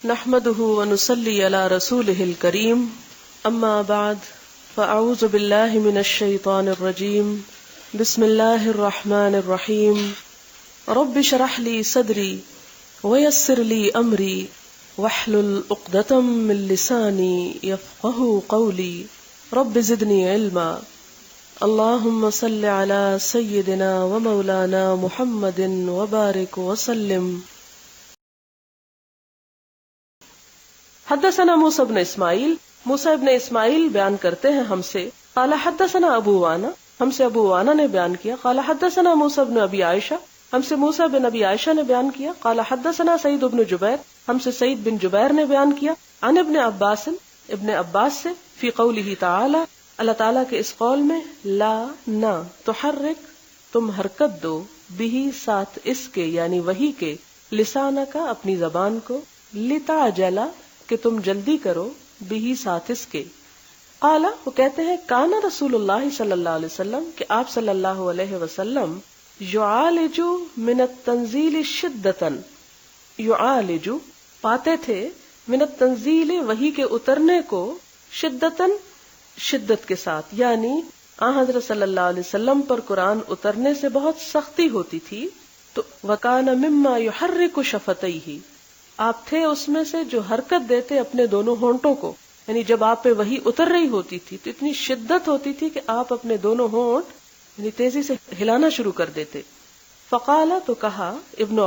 نحمده ونصلي على رسوله الكريم اما بعد فاعوذ بالله من الشيطان الرجيم بسم الله الرحمن الرحيم رب اشرح لي صدري ويسر لي امري واحلل عقدة من لساني يفقهوا قولي رب زدني علما اللهم صل على سيدنا ومولانا محمد وبارك وسلم. حدثنا موسى بن اسماعیل، موسیٰ ابن اسماعیل بیان کرتے ہیں ہم سے، قال حدثنا ابو وانا، ہم سے ابو وانا نے بیان کیا، قال حدثنا موسیٰ بن ابی عائشہ، ہم سے موسیٰ بن ابی عائشہ نے بیان کیا، قال حدثنا سعید بن جبیر، ہم سے سعید بن جبیر نے بیان کیا، عن ابن عباس، ابن عباس سے، فی قولہ تعالی، اللہ تعالیٰ کے اس قول میں، لا نہ تحرک، تم حرکت دو، بھی ساتھ اس کے یعنی وحی کے، لسانہ کا اپنی زبان کو، لتعجلا کہ تم جلدی کرو، بھی ساتھ اس کے. قالا وہ کہتے ہیں، کانا رسول اللہ صلی اللہ علیہ وسلم کہ آپ صلی اللہ علیہ وسلم یعالج من التنزیل شدتاً، یعالج پاتے تھے، من التنزیل وحی کے اترنے کو، شدتاً شدت کے ساتھ، یعنی حضرت صلی اللہ علیہ وسلم پر قرآن اترنے سے بہت سختی ہوتی تھی. تو وکان مما یحرک شفتیہ، آپ تھے اس میں سے جو حرکت دیتے اپنے دونوں ہونٹوں کو، یعنی جب آپ پہ وحی اتر رہی ہوتی تھی تو اتنی شدت ہوتی تھی کہ آپ اپنے دونوں ہونٹ یعنی تیزی سے ہلانا شروع کر دیتے. فقالا تو کہا ابن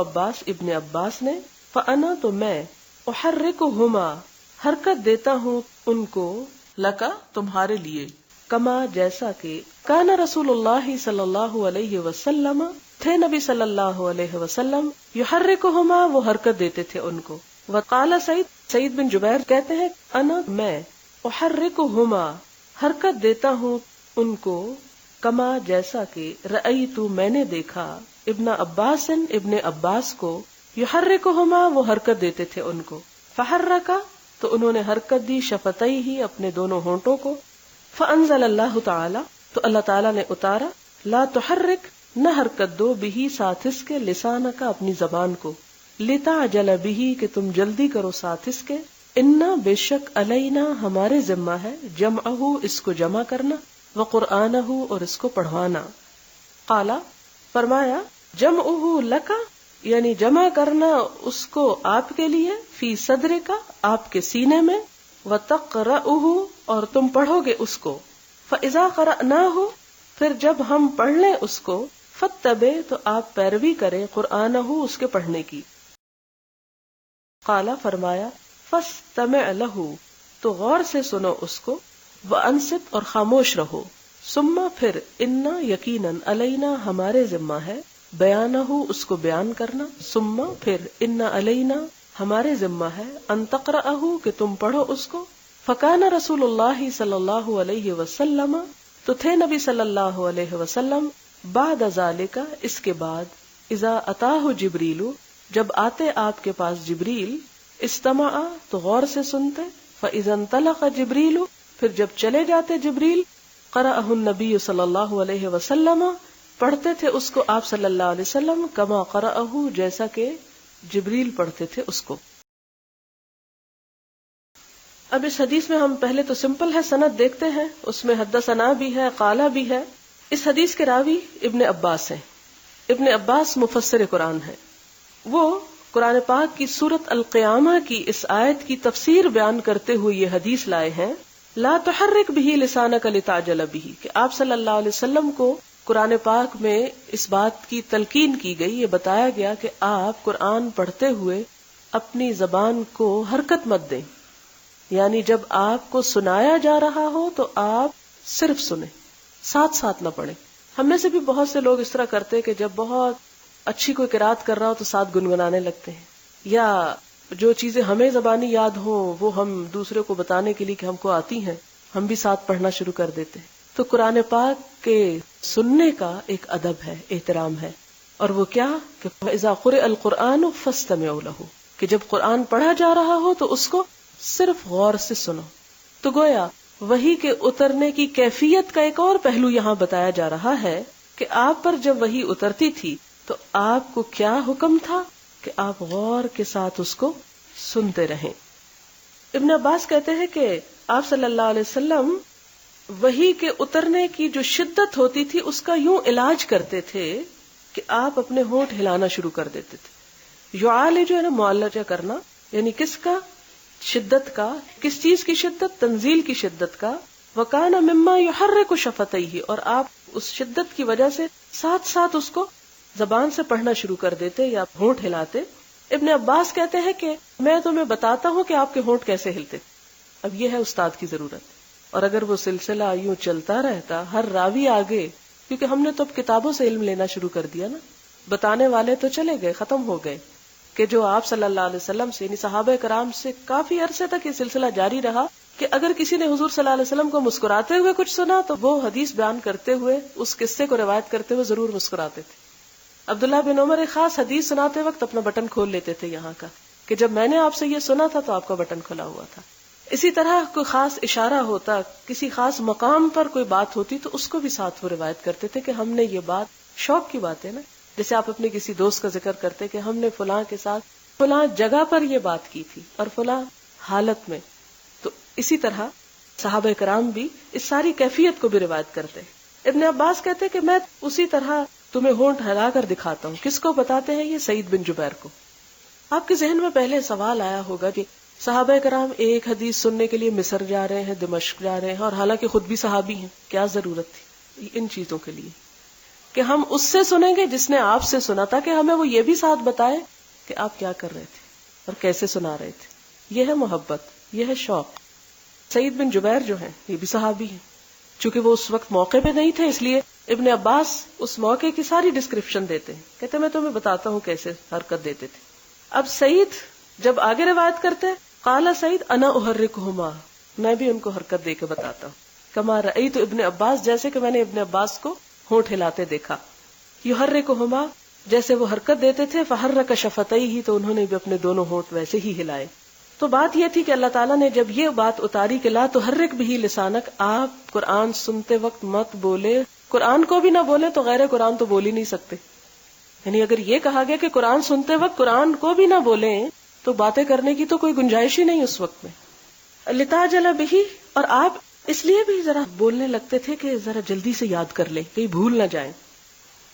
عباس نے، فانا تو میں، احرکہما حرکت دیتا ہوں ان کو، لکا تمہارے لیے، کما جیسا کہ، کانا رسول اللہ صلی اللہ علیہ وسلم تھے نبی صلی اللہ علیہ وسلم، یحرکہما وہ حرکت دیتے تھے ان کو. وقال سعید بن جبیر کہتے ہیں، انا میں، احرکہما حرکت دیتا ہوں ان کو، کما جیسا کہ، رأیت میں نے دیکھا، ابن عباس کو، یحرکہما وہ حرکت دیتے تھے ان کو. فحرکا تو انہوں نے حرکت دی، شفتیہ ہی اپنے دونوں ہونٹوں کو. فانزل اللہ تعالی تو اللہ تعالی نے اتارا، لا تحرک نہ حرکت دو، بھی ساتھ اس کے، لسانہ کا اپنی زبان کو، لتعجل بھی کہ تم جلدی کرو ساتھ اس کے، انا بے شک علینا ہمارے ذمہ ہے، جمعہ اس کو جمع کرنا، وقرآنہ اور اس کو پڑھوانا. قالا فرمایا، جمعہ لکا یعنی جمع کرنا اس کو آپ کے لیے، فی صدر کا آپ کے سینے میں، وتقرأہ اور تم پڑھو گے اس کو، فاذا قرأناہ پھر جب ہم پڑھ لیں اس کو، فاتبع تو آپ پیروی کریں، قرآنہ اس کے پڑھنے کی. قالا فرمایا، فاستمع لہ تو غور سے سنو اس کو، وانصت اور خاموش رہو، ثم پھر، انا یقیناً، علینا ہمارے ذمہ ہے، بیانہ اس کو بیان کرنا، ثم پھر، انا علینا ہمارے ذمہ ہے، ان تقرأہ کہ تم پڑھو اس کو. فکان رسول اللہ صلی اللہ علیہ وسلم تو تھے نبی صلی اللہ علیہ وسلم، بعد ذالک اس کے بعد، اذا اتاہ جبریل جب آتے آپ کے پاس جبریل، استمع تو غور سے سنتے، فاذا انطلق جبریل پھر جب چلے جاتے جبریل، قرأہ النبی صلی اللہ علیہ وسلم پڑھتے تھے اس کو آپ صلی اللہ علیہ وسلم، کما قرأہ جیسا کہ جبریل پڑھتے تھے اس کو. اب اس حدیث میں ہم پہلے تو سمپل ہے سند دیکھتے ہیں، اس میں حدثنا بھی ہے، قالا بھی ہے. اس حدیث کے راوی ابن عباس ہیں. ابن عباس مفسر قرآن ہیں. وہ قرآن پاک کی سورۃ القیامہ کی اس آیت کی تفسیر بیان کرتے ہوئے یہ حدیث لائے ہیں، لا تحرک بھی لسانک لتعجل بھی، کہ آپ صلی اللہ علیہ وسلم کو قرآن پاک میں اس بات کی تلقین کی گئی، یہ بتایا گیا کہ آپ قرآن پڑھتے ہوئے اپنی زبان کو حرکت مت دیں، یعنی جب آپ کو سنایا جا رہا ہو تو آپ صرف سنیں، ساتھ نہ پڑھیں. ہم میں سے بھی بہت سے لوگ اس طرح کرتے کہ جب بہت اچھی کوئی قرات کر رہا ہو تو ساتھ گنگنانے لگتے ہیں، یا جو چیزیں ہمیں زبانی یاد ہوں وہ ہم دوسرے کو بتانے کے لیے کہ ہم کو آتی ہیں، ہم بھی ساتھ پڑھنا شروع کر دیتے ہیں. تو قرآن پاک کے سننے کا ایک ادب ہے، احترام ہے، اور وہ کیا کہ اذا قرئ القرآن فاستمعوا لہ، کہ جب قرآن پڑھا جا رہا ہو تو اس کو صرف غور سے سنو. تو گویا وحی کے اترنے کی کیفیت کا ایک اور پہلو یہاں بتایا جا رہا ہے کہ آپ پر جب وحی اترتی تھی تو آپ کو کیا حکم تھا کہ آپ غور کے ساتھ اس کو سنتے رہیں. ابن عباس کہتے ہیں کہ آپ صلی اللہ علیہ وسلم وحی کے اترنے کی جو شدت ہوتی تھی اس کا یوں علاج کرتے تھے کہ آپ اپنے ہونٹ ہلانا شروع کر دیتے تھے. یعالج جو ہے نا معالجہ کرنا، یعنی کس کا؟ شدت کا. کس چیز کی شدت؟ تنزیل کی شدت کا. وکان مما یحرک شفتیہ، اور آپ اس شدت کی وجہ سے ساتھ ساتھ اس کو زبان سے پڑھنا شروع کر دیتے یا ہونٹ ہلاتے. ابن عباس کہتے ہیں کہ میں تمہیں بتاتا ہوں کہ آپ کے ہونٹ کیسے ہلتے. اب یہ ہے استاد کی ضرورت. اور اگر وہ سلسلہ یوں چلتا رہتا، ہر راوی آگے، کیونکہ ہم نے تو اب کتابوں سے علم لینا شروع کر دیا نا، بتانے والے تو چلے گئے، ختم ہو گئے، کہ جو آپ صلی اللہ علیہ وسلم سے یعنی صحابہ کرام سے کافی عرصے تک یہ سلسلہ جاری رہا کہ اگر کسی نے حضور صلی اللہ علیہ وسلم کو مسکراتے ہوئے کچھ سنا تو وہ حدیث بیان کرتے ہوئے، اس قصے کو روایت کرتے ہوئے ضرور مسکراتے تھے. عبداللہ بن عمر ایک خاص حدیث سناتے وقت اپنا بٹن کھول لیتے تھے یہاں کا، کہ جب میں نے آپ سے یہ سنا تھا تو آپ کا بٹن کھلا ہوا تھا. اسی طرح کوئی خاص اشارہ ہوتا، کسی خاص مقام پر کوئی بات ہوتی تو اس کو بھی ساتھ وہ روایت کرتے تھے کہ ہم نے یہ بات، شوق کی بات ہے نا، جیسے آپ اپنے کسی دوست کا ذکر کرتے کہ ہم نے فلاں کے ساتھ فلاں جگہ پر یہ بات کی تھی اور فلاں حالت میں. تو اسی طرح صحابہ کرام بھی اس ساری کیفیت کو بھی روایت کرتے. ابن عباس کہتے کہ میں اسی طرح تمہیں ہونٹ ہلا کر دکھاتا ہوں. کس کو بتاتے ہیں؟ یہ سعید بن جبیر کو. آپ کے ذہن میں پہلے سوال آیا ہوگا کہ صحابہ کرام ایک حدیث سننے کے لیے مصر جا رہے ہیں، دمشق جا رہے ہیں، اور حالانکہ خود بھی صحابی ہیں، کیا ضرورت تھی ان چیزوں کے لیے کہ ہم اس سے سنیں گے جس نے آپ سے سنا، تاکہ ہمیں وہ یہ بھی ساتھ بتائے کہ آپ کیا کر رہے تھے اور کیسے سنا رہے تھے. یہ ہے محبت، یہ ہے شوق. سعید بن جبیر جو ہیں یہ بھی صحابی ہیں. چونکہ وہ اس وقت موقع پہ نہیں تھے، اس لیے ابن عباس اس موقع کی ساری ڈسکرپشن دیتے ہیں، کہتے میں تمہیں بتاتا ہوں کیسے حرکت دیتے تھے. اب سعید جب آگے روایت کرتے، قال سعید انا احرکہما، میں بھی ان کو حرکت دے کے بتاتا ہوں. کما رأیت ابن عباس، جیسے کہ میں نے ابن عباس کو ہونٹ ہلاتے دیکھا. یحرکہما، جیسے وہ حرکت دیتے تھے، فحرک شفتیہ، تو انہوں نے بھی اپنے دونوں ہونٹ ویسے ہی ہلائے. تو بات یہ تھی کہ اللہ تعالیٰ نے جب یہ بات اتاری کہ لا تحرک بہ لسانک، آپ قرآن سنتے وقت مت بولے، قرآن کو بھی نہ بولے تو غیر قرآن تو بول ہی نہیں سکتے. یعنی اگر یہ کہا گیا کہ قرآن سنتے وقت قرآن کو بھی نہ بولیں تو باتیں کرنے کی تو کوئی گنجائش ہی نہیں اس وقت میں. لتعجل بہ، اور آپ اس لیے بھی ذرا بولنے لگتے تھے کہ ذرا جلدی سے یاد کر لیں، کہیں بھول نہ جائیں.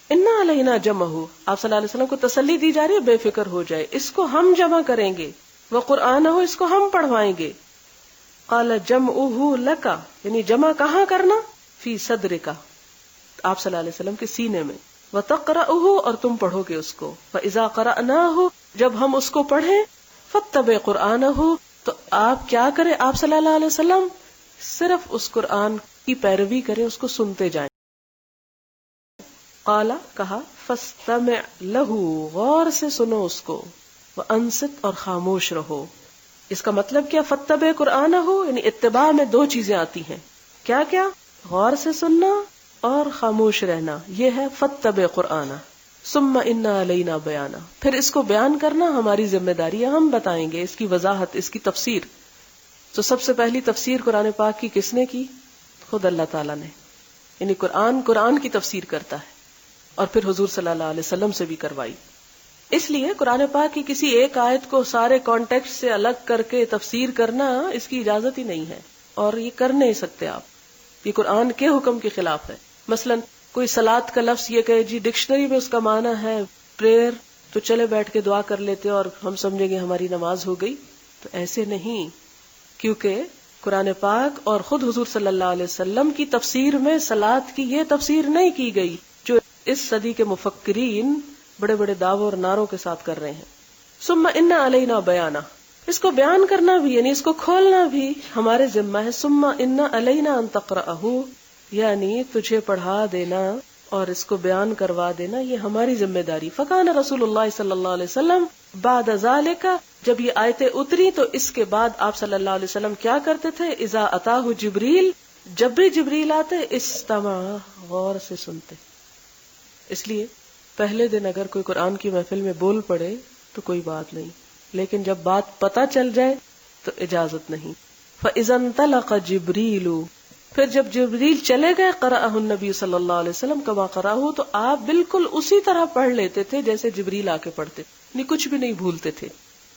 انا علینا جمعہ، آپ صلی اللہ علیہ وسلم کو تسلی دی جا رہی ہے بے فکر ہو جائے، اس کو ہم جمع کریں گے، وقرآنہ، اس کو ہم پڑھوائیں گے. قال جمعہ لک، یعنی جمع کہاں کرنا؟ فی صدرک، آپ صلی اللہ علیہ وسلم کے سینے میں. وتقرأہ، اور تم پڑھو گے اس کو. فاذا قرأناہ، جب ہم اس کو پڑھیں، فاتبع قرآنہ، تو آپ کیا کریں؟ آپ صلی اللہ علیہ وسلم صرف اس قرآن کی پیروی کریں، اس کو سنتے جائیں. قال، کہا، فاستمع لہ، غور سے سنو اس کو، وانصت، اور خاموش رہو. اس کا مطلب کیا؟ فاتبع قرآنہ، یعنی اتباع میں دو چیزیں آتی ہیں. کیا کیا؟ غور سے سننا اور خاموش رہنا، یہ ہے فاتبع قرآنہ. ثم ان علینا بیانہ، پھر اس کو بیان کرنا ہماری ذمہ داری ہے، ہم بتائیں گے اس کی وضاحت، اس کی تفسیر. تو سب سے پہلی تفسیر قرآن پاک کی کس نے کی؟ خود اللہ تعالیٰ نے. یعنی قرآن کی تفسیر کرتا ہے، اور پھر حضور صلی اللہ علیہ وسلم سے بھی کروائی. اس لیے قرآن پاک کی کسی ایک آیت کو سارے کانٹیکسٹ سے الگ کر کے تفسیر کرنا اس کی اجازت ہی نہیں ہے، اور یہ کر نہیں سکتے آپ. یہ قرآن کے حکم کے خلاف ہے. مثلا کوئی صلاۃ کا لفظ یہ کہے جی ڈکشنری میں اس کا معنی ہے پریئر، تو چلے بیٹھ کے دعا کر لیتے اور ہم سمجھیں گے ہماری نماز ہو گئی. تو ایسے نہیں، کیونکہ قرآن پاک اور خود حضور صلی اللہ علیہ وسلم کی تفسیر میں صلاۃ کی یہ تفسیر نہیں کی گئی جو اس صدی کے مفکرین بڑے بڑے دعووں اور نعروں کے ساتھ کر رہے ہیں. ثم ان علینا بیانہ، اس کو بیان کرنا بھی، یعنی اس کو کھولنا بھی ہمارے ذمہ ہے. ثم ان علینا ان تقرأہ، یعنی تجھے پڑھا دینا اور اس کو بیان کروا دینا، یہ ہماری ذمہ داری. فکان رسول اللہ صلی اللہ علیہ وسلم بعد ذالک، جب یہ آیتیں اتری تو اس کے بعد آپ صلی اللہ علیہ وسلم کیا کرتے تھے؟ اذا اتاہ جبریل، جب بھی جبریل آتے استمع، غور سے سنتے. اس لیے پہلے دن اگر کوئی قرآن کی محفل میں بول پڑے تو کوئی بات نہیں، لیکن جب بات پتہ چل جائے تو اجازت نہیں. فاذا انطلق جبریل، پھر جب جبریل چلے گئے، قرأہ النبی صلی اللہ علیہ وسلم کما قرأہ، تو آپ بالکل اسی طرح پڑھ لیتے تھے جیسے جبریل آ کے پڑھتے، یعنی کچھ بھی نہیں بھولتے تھے.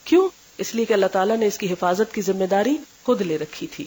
کیوں؟ اس لیے کہ اللہ تعالیٰ نے اس کی حفاظت کی ذمہ داری خود لے رکھی تھی.